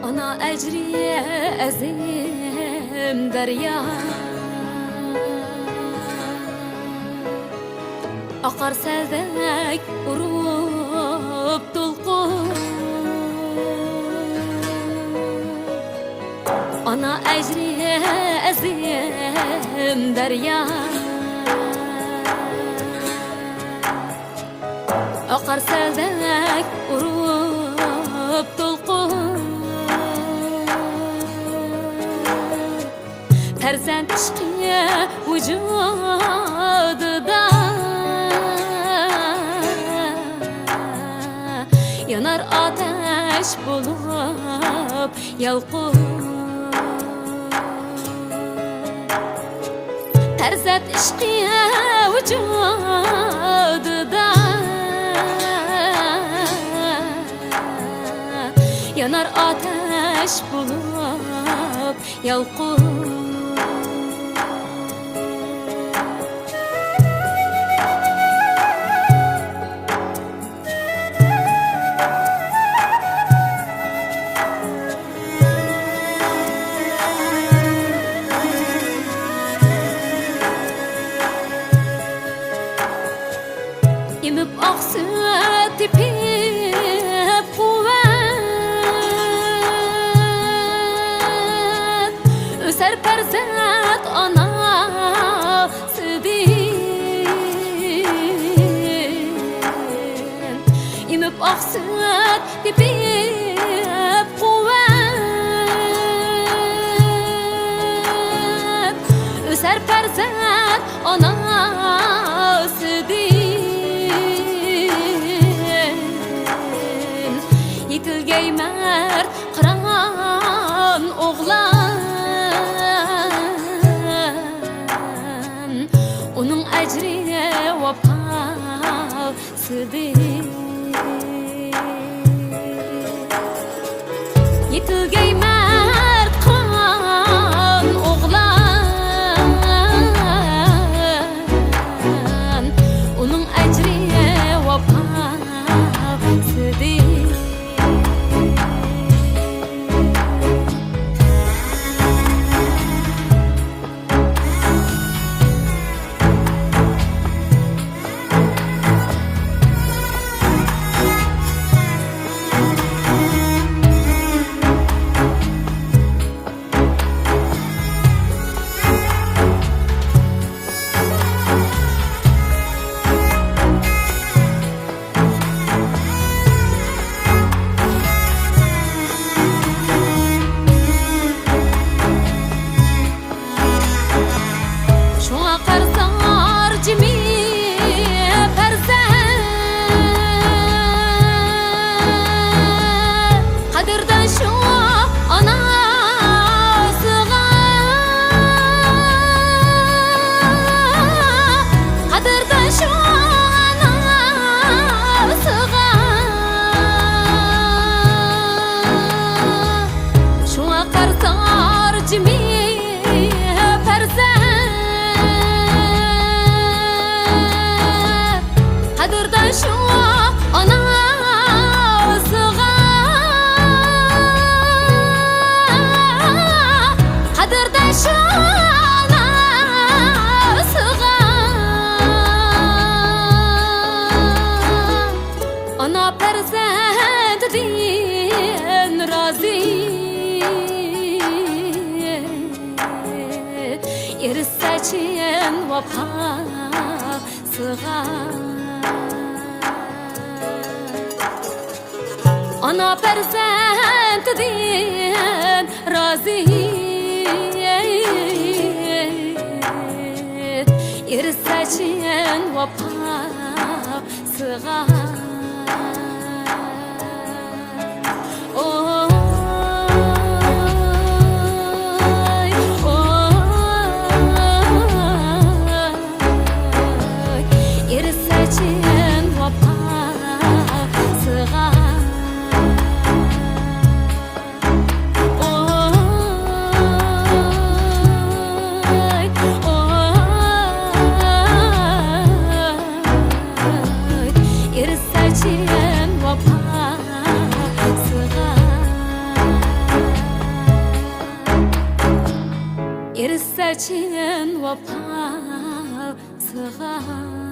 Ana ecriye ezim derya, akar seldek vurup dolqun. Ana ecriye ezim derya, akar seldek vurup dolqun. Terzent işkiye vücududa yanar ateş bulup yalqın. Terzent işkiye vücududa yanar ateş bulup yalqın. Yemip aksı tepip kuvvet, öser perzet anası din. Yemip aksı tepip kuvvet, öser perzet anası din. Yetilgey mert kıran oğlan, onun ecriye vefasıdır. Yetilgey mert kıran oğlan, onun ecriye vefasıdır. Ana perzent din razı, yeri seçen vefasıga. Ana perzent din razı, yeri seçen vefasıga. Yeri seçen vefasıga. Yeri ساچین و پا سغا